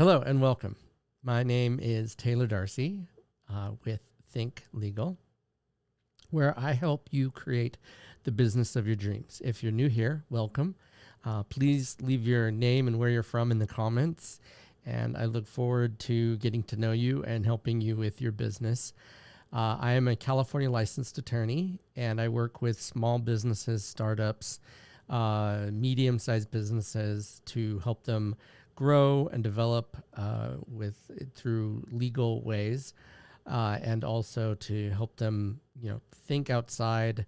Hello and welcome. My name is Taylor Darcy with Think Legal, where I help you create the business of your dreams. If you're new here, welcome. Please leave your name and where you're from in the comments, and I look forward to getting to know you and helping you with your business. I am a California licensed attorney, and I work with small businesses, startups, medium-sized businesses to help them grow and develop through legal ways, and also to help them, think outside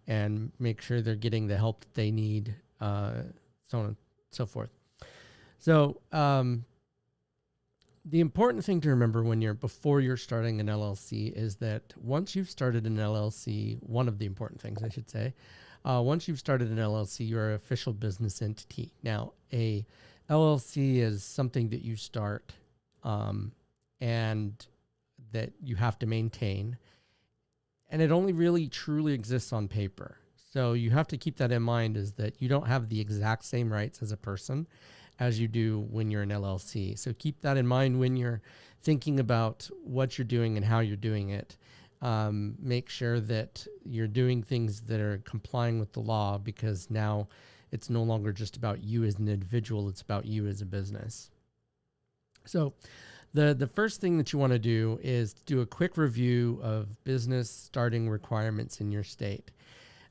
and make sure they're getting the help that they need, so on and so forth. So the important thing to remember before you're starting an LLC is that once you've started an LLC, one of the important things I should say, once you've started an LLC, you're an official business entity. Now, a LLC is something that you start and that you have to maintain, and it only really truly exists on paper. So you have to keep that in mind, is that you don't have the exact same rights as a person as you do when you're an LLC. So keep that in mind when you're thinking about what you're doing and how you're doing it. Make sure that you're doing things that are complying with the law, because now it's no longer just about you as an individual, it's about you as a business. So the first thing that you want to do is do a quick review of business starting requirements in your state.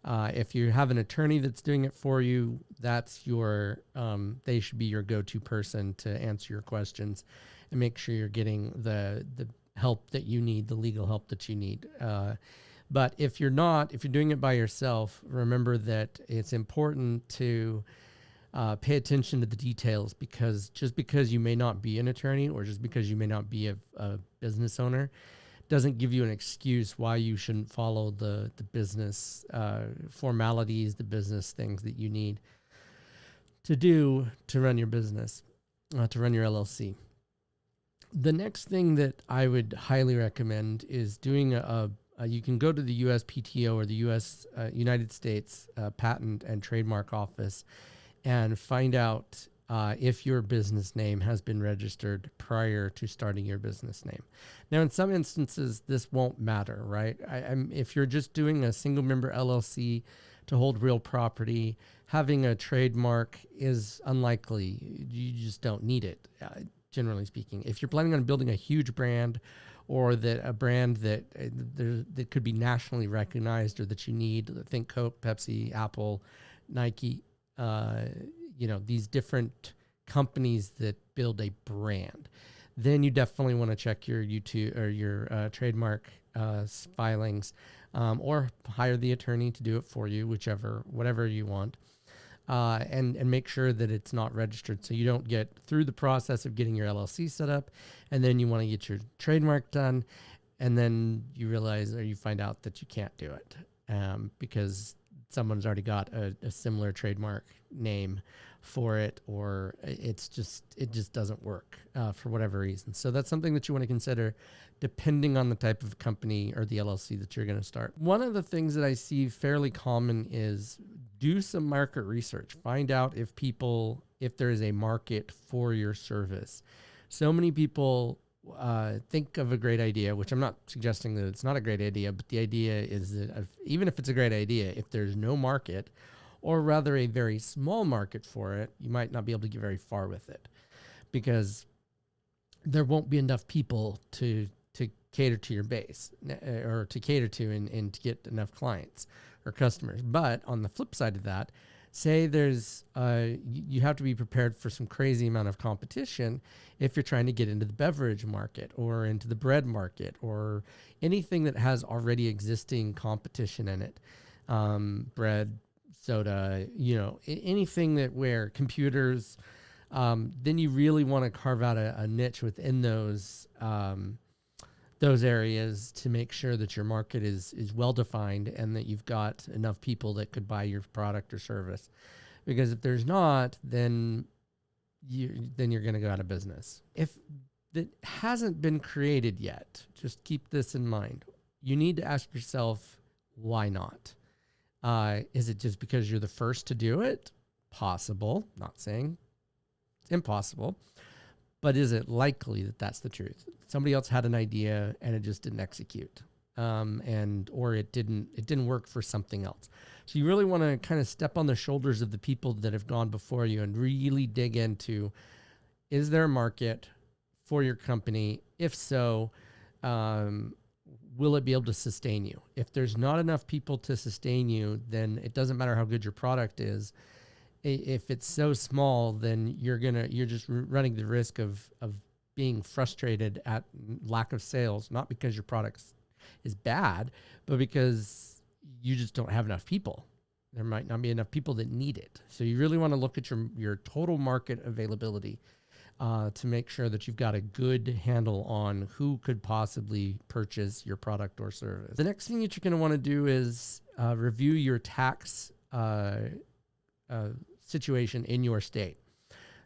If you have an attorney that's doing it for you, that's they should be your go-to person to answer your questions and make sure you're getting the help that you need, the legal help that you need. But if you're doing it by yourself, remember that it's important to pay attention to the details, because just because you may not be an attorney or just because you may not be a business owner doesn't give you an excuse why you shouldn't follow the business formalities, the business things that you need to do to run your business, to run your LLC. The next thing that I would highly recommend is doing you can go to the USPTO, or the United States Patent and Trademark Office, and find out if your business name has been registered prior to starting your business name. Now, in some instances, this won't matter, right? If you're just doing a single member LLC to hold real property, having a trademark is unlikely. You just don't need it, generally speaking. If you're planning on building a huge brand, or a brand that could be nationally recognized, or that you need, think Coke, Pepsi, Apple, Nike, these different companies that build a brand, then you definitely want to check your YouTube or your trademark filings, or hire the attorney to do it for you, whatever you want. And make sure that it's not registered, so you don't get through the process of getting your LLC set up, and then you want to get your trademark done, and then you realize, or you find out that you can't do it because someone's already got a similar trademark name for it, or it just doesn't work for whatever reason. So that's something that you want to consider depending on the type of company or the LLC that you're going to start. One of the things that I see fairly common is do some market research. Find out if there is a market for your service. So many people think of a great idea, which I'm not suggesting that it's not a great idea, but the idea is that even if it's a great idea, if there's no market, or rather a very small market for it, you might not be able to get very far with it, because there won't be enough people to cater to your base, or to cater to and to get enough clients or customers. But on the flip side of that, say there's you have to be prepared for some crazy amount of competition if you're trying to get into the beverage market, or into the bread market, or anything that has already existing competition in it. Bread, soda, anything where computers, then you really want to carve out a niche within those areas to make sure that your market is well defined, and that you've got enough people that could buy your product or service. Because if there's not, then you're going to go out of business. If that hasn't been created yet, just keep this in mind. You need to ask yourself, why not? Is it just because you're the first to do it? Possible. Not saying it's impossible. but is it likely that that's the truth? Somebody else had an idea and it just didn't execute, or it didn't work for something else. So you really want to kind of step on the shoulders of the people that have gone before you and really dig into, is there a market for your company? If so, will it be able to sustain you? If there's not enough people to sustain you, then it doesn't matter how good your product is. If it's so small, then you're just running the risk of being frustrated at lack of sales, not because your product is bad, but because you just don't have enough people. There might not be enough people that need it. So you really want to look at your total market availability to make sure that you've got a good handle on who could possibly purchase your product or service. The next thing that you're going to want to do is review your tax situation in your state.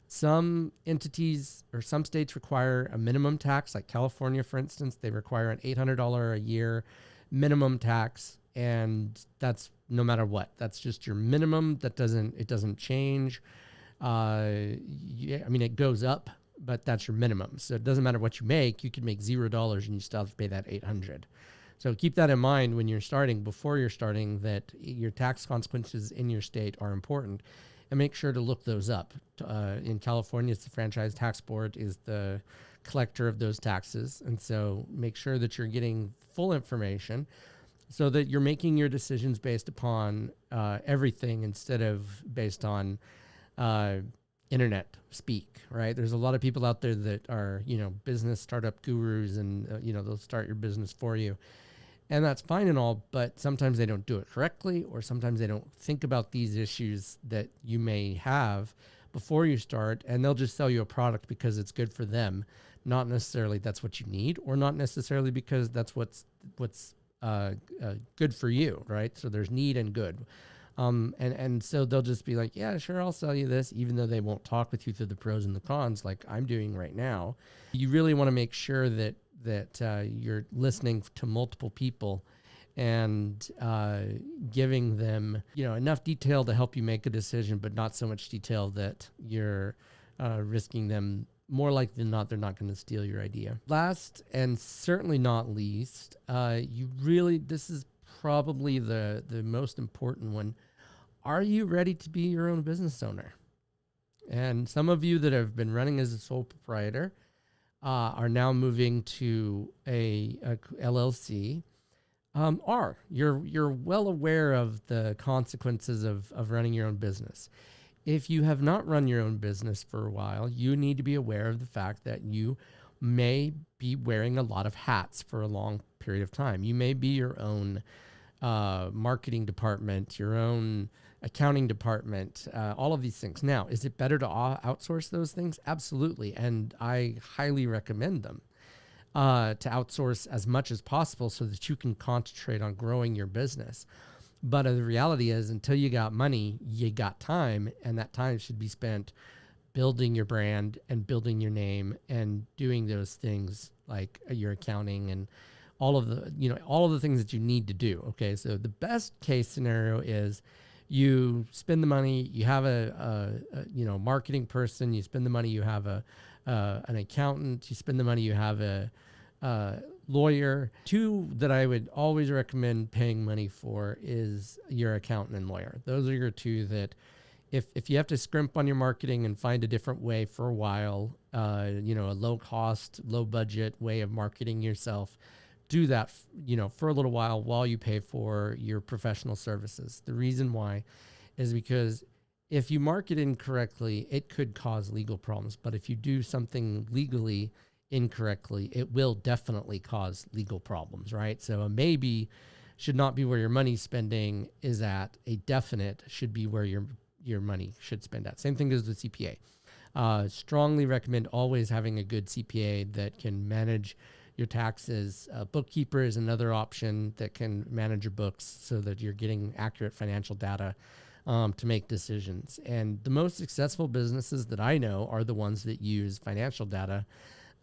Some entities or some states require a minimum tax, like California, for instance. They require an $800 a year minimum tax, and that's no matter what. That's just your minimum. It doesn't change. It goes up, but that's your minimum. So it doesn't matter what you make. You could make $0 and you still have to pay that $800. So keep that in mind when you're starting, before you're starting, that your tax consequences in your state are important, and make sure to look those up. In California, it's the Franchise Tax Board is the collector of those taxes. And so make sure that you're getting full information so that you're making your decisions based upon everything instead of based on internet speak, right? There's a lot of people out there that are, business startup gurus, and, they'll start your business for you. And that's fine and all, but sometimes they don't do it correctly, or sometimes they don't think about these issues that you may have before you start, and they'll just sell you a product because it's good for them, not necessarily that's what you need, or not necessarily because that's what's good for you, right? So there's need and good. And so they'll just be like, yeah, sure, I'll sell you this, even though they won't talk with you through the pros and the cons like I'm doing right now. You really want to make sure that you're listening to multiple people and giving them, enough detail to help you make a decision, but not so much detail that you're risking them. More likely than not, they're not going to steal your idea. Last and certainly not least, this is probably the most important one. Are you ready to be your own business owner? And some of you that have been running as a sole proprietor are now moving to a LLC. You're well aware of the consequences of running your own business. If you have not run your own business for a while, you need to be aware of the fact that you may be wearing a lot of hats for a long period of time. You may be your own marketing department, your own accounting department, all of these things. Now, is it better to outsource those things? Absolutely. And I highly recommend them to outsource as much as possible so that you can concentrate on growing your business. But the reality is, until you got money, you got time, and that time should be spent building your brand and building your name and doing those things like your accounting and all of the things that you need to do. Okay. So the best case scenario is you spend the money, you have a marketing person, you spend the money, you have an accountant, you spend the money, you have a lawyer. Two that I would always recommend paying money for is your accountant and lawyer. Those are your two that if you have to scrimp on your marketing and find a different way for a while, a low cost, low budget way of marketing yourself, do that, for a little while you pay for your professional services. The reason why is because if you market incorrectly, it could cause legal problems. But if you do something legally incorrectly, it will definitely cause legal problems, right? So a maybe should not be where your money spending is at. A definite should be where your money should spend at. Same thing as with CPA. Strongly recommend always having a good CPA that can manage your taxes. Bookkeeper is another option that can manage your books so that you're getting accurate financial data to make decisions. And the most successful businesses that I know are the ones that use financial data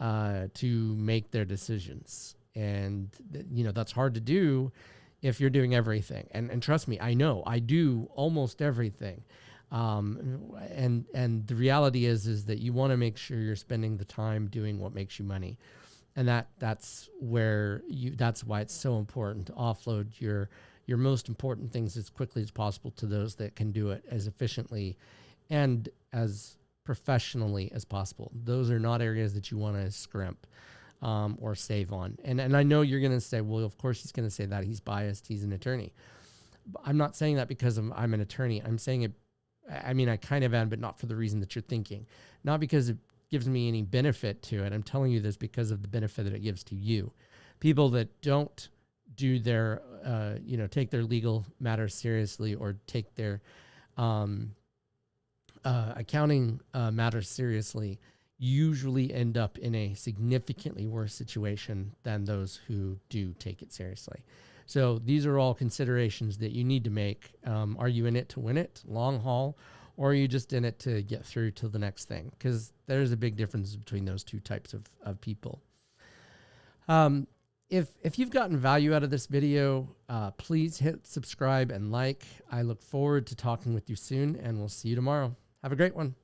to make their decisions. And, that's hard to do if you're doing everything. And trust me, I know I do almost everything. And the reality is that you want to make sure you're spending the time doing what makes you money. And that's why it's so important to offload your most important things as quickly as possible to those that can do it as efficiently and as professionally as possible. Those are not areas that you want to scrimp or save on. And I know you're going to say, well, of course he's going to say that. He's biased. He's an attorney. But I'm not saying that because I'm an attorney. I'm saying it, I mean, I kind of am, but not for the reason that you're thinking. Not because it gives me any benefit to it. I'm telling you this because of the benefit that it gives to you. People that don't do their, take their legal matters seriously or take their accounting matters seriously usually end up in a significantly worse situation than those who do take it seriously. So these are all considerations that you need to make. Are you in it to win it, long haul, or are you just in it to get through to the next thing? Because there's a big difference between those two types of people. If you've gotten value out of this video, please hit subscribe and like. I look forward to talking with you soon, and we'll see you tomorrow. Have a great one.